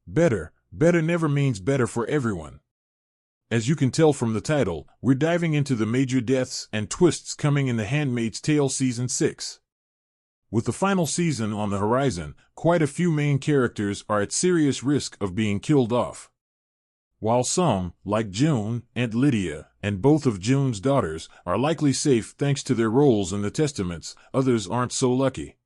Better never means better for everyone. As you can tell from the title, we're diving into the major deaths and twists coming in The Handmaid's Tale Season 6. With the final season on the horizon, quite a few main characters are at serious risk of being killed off. While some, like June, Aunt Lydia, and both of June's daughters, are likely safe thanks to their roles in the Testaments, others aren't so lucky.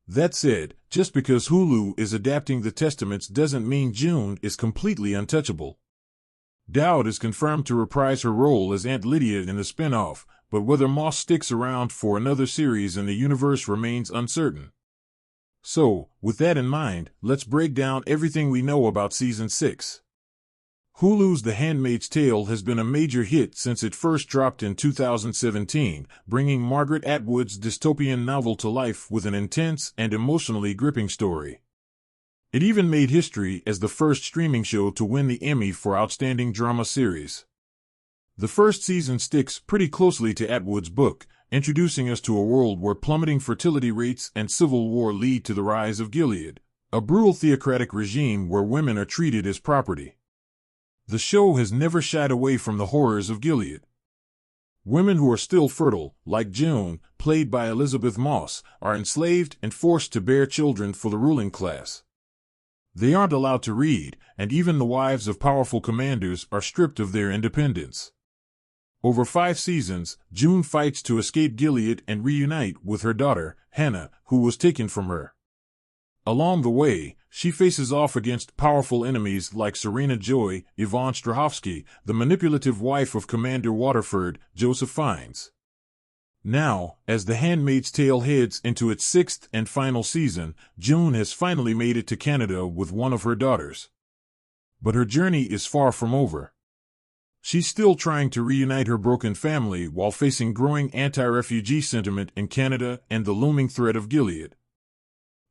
That said, just because Hulu is adapting the Testaments doesn't mean June is completely untouchable. Dowd is confirmed to reprise her role as Aunt Lydia in the spin-off, but whether Moss sticks around for another series in the universe remains uncertain. So, with that in mind, let's break down everything we know about Season 6. Hulu's The Handmaid's Tale has been a major hit since it first dropped in 2017, bringing Margaret Atwood's dystopian novel to life with an intense and emotionally gripping story. It even made history as the first streaming show to win the Emmy for Outstanding Drama Series. The first season sticks pretty closely to Atwood's book, introducing us to a world where plummeting fertility rates and civil war lead to the rise of Gilead, a brutal theocratic regime where women are treated as property. The show has never shied away from the horrors of Gilead. Women who are still fertile, like June, played by Elizabeth Moss, are enslaved and forced to bear children for the ruling class. They aren't allowed to read, and even the wives of powerful commanders are stripped of their independence. Over 5 seasons, June fights to escape Gilead and reunite with her daughter, Hannah, who was taken from her. Along the way, she faces off against powerful enemies like Serena Joy, Yvonne Strahovski, the manipulative wife of Commander Waterford, Joseph Fiennes. Now, as The Handmaid's Tale heads into its 6th and final season, June has finally made it to Canada with one of her daughters. But her journey is far from over. She's still trying to reunite her broken family while facing growing anti-refugee sentiment in Canada and the looming threat of Gilead.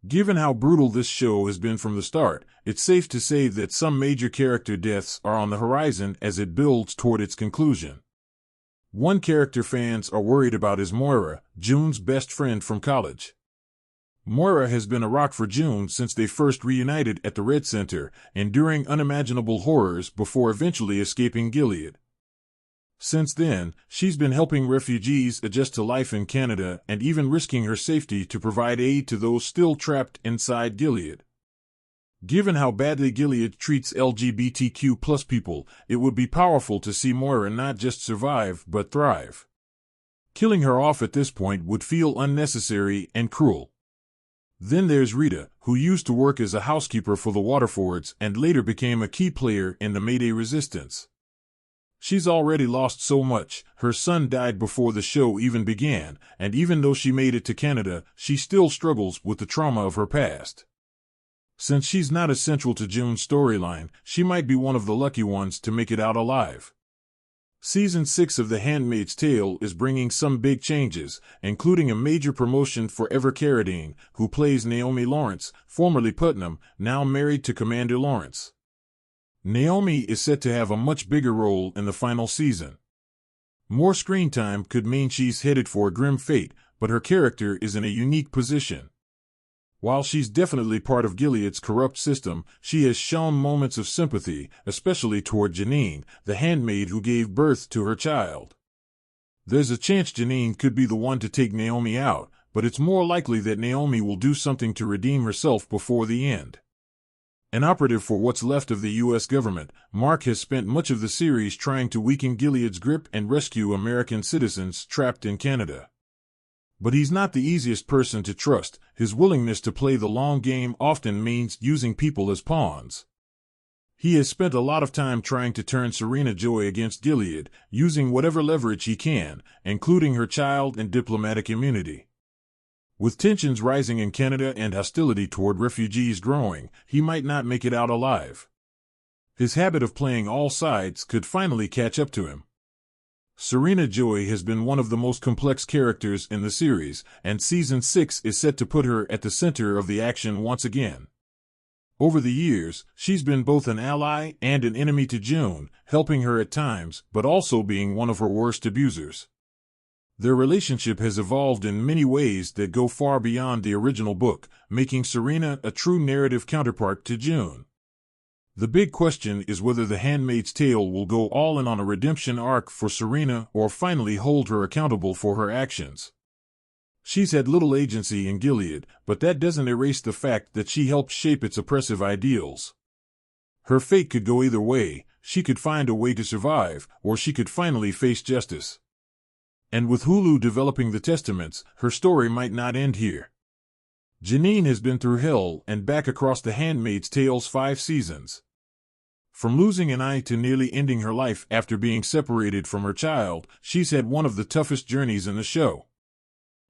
Given how brutal this show has been from the start, it's safe to say that some major character deaths are on the horizon as it builds toward its conclusion. One character fans are worried about is Moira, June's best friend from college. Moira has been a rock for June since they first reunited at the Red Center, enduring unimaginable horrors before eventually escaping Gilead. Since then, she's been helping refugees adjust to life in Canada and even risking her safety to provide aid to those still trapped inside Gilead. Given how badly Gilead treats LGBTQ+ people, it would be powerful to see Moira not just survive but thrive. Killing her off at this point would feel unnecessary and cruel. Then there's Rita, who used to work as a housekeeper for the Waterfords and later became a key player in the Mayday resistance. She's already lost so much. Her son died before the show even began, and even though she made it to Canada, she still struggles with the trauma of her past. Since she's not as central to June's storyline, she might be one of the lucky ones to make it out alive. Season 6 of The Handmaid's Tale is bringing some big changes, including a major promotion for Ever Carradine, who plays Naomi Lawrence, formerly Putnam, now married to Commander Lawrence. Naomi is set to have a much bigger role in the final season. More screen time could mean she's headed for a grim fate, but her character is in a unique position. While she's definitely part of Gilead's corrupt system, she has shown moments of sympathy, especially toward Janine, the handmaid who gave birth to her child. There's a chance Janine could be the one to take Naomi out, but it's more likely that Naomi will do something to redeem herself before the end. An operative for what's left of the U.S. government, Mark has spent much of the series trying to weaken Gilead's grip and rescue American citizens trapped in Canada. But he's not the easiest person to trust. His willingness to play the long game often means using people as pawns. He has spent a lot of time trying to turn Serena Joy against Gilead, using whatever leverage he can, including her child and diplomatic immunity. With tensions rising in Canada and hostility toward refugees growing, he might not make it out alive. His habit of playing all sides could finally catch up to him. Serena Joy has been one of the most complex characters in the series, and Season 6 is set to put her at the center of the action once again. Over the years, she's been both an ally and an enemy to June, helping her at times, but also being one of her worst abusers. Their relationship has evolved in many ways that go far beyond the original book, making Serena a true narrative counterpart to June. The big question is whether The Handmaid's Tale will go all in on a redemption arc for Serena or finally hold her accountable for her actions. She's had little agency in Gilead, but that doesn't erase the fact that she helped shape its oppressive ideals. Her fate could go either way. She could find a way to survive, or she could finally face justice. And with Hulu developing the Testaments, her story might not end here. Janine has been through hell and back across The Handmaid's Tale's 5 seasons. From losing an eye to nearly ending her life after being separated from her child, she's had one of the toughest journeys in the show.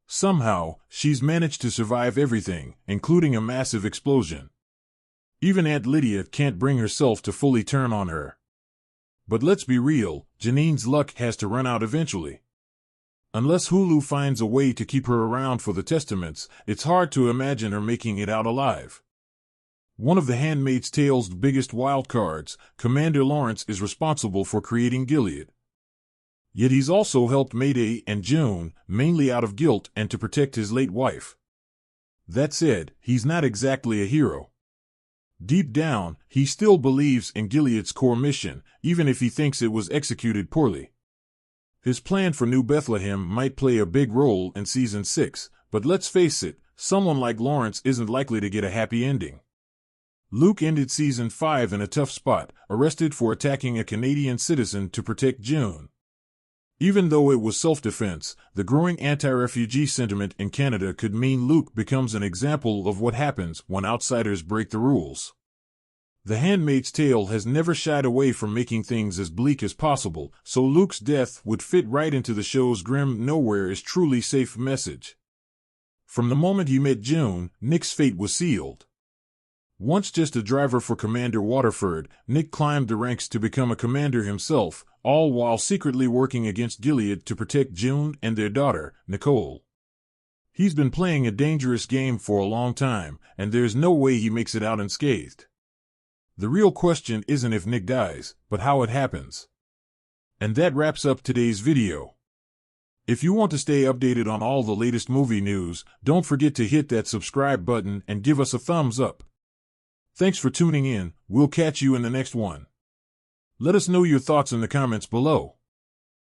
Somehow, she's managed to survive everything, including a massive explosion. Even Aunt Lydia can't bring herself to fully turn on her. But let's be real, Janine's luck has to run out eventually. Unless Hulu finds a way to keep her around for the Testaments, it's hard to imagine her making it out alive. One of The Handmaid's Tale's biggest wildcards, Commander Lawrence, is responsible for creating Gilead. Yet he's also helped Mayday and June, mainly out of guilt and to protect his late wife. That said, he's not exactly a hero. Deep down, he still believes in Gilead's core mission, even if he thinks it was executed poorly. His plan for New Bethlehem might play a big role in Season 6, but let's face it, someone like Lawrence isn't likely to get a happy ending. Luke ended Season 5 in a tough spot, arrested for attacking a Canadian citizen to protect June. Even though it was self-defense, the growing anti-refugee sentiment in Canada could mean Luke becomes an example of what happens when outsiders break the rules. The Handmaid's Tale has never shied away from making things as bleak as possible, so Luke's death would fit right into the show's grim "nowhere is truly safe" message. From the moment he met June, Nick's fate was sealed. Once just a driver for Commander Waterford, Nick climbed the ranks to become a commander himself, all while secretly working against Gilead to protect June and their daughter, Nicole. He's been playing a dangerous game for a long time, and there's no way he makes it out unscathed. The real question isn't if Nick dies, but how it happens. And that wraps up today's video. If you want to stay updated on all the latest movie news, don't forget to hit that subscribe button and give us a thumbs up. Thanks for tuning in. We'll catch you in the next one. Let us know your thoughts in the comments below.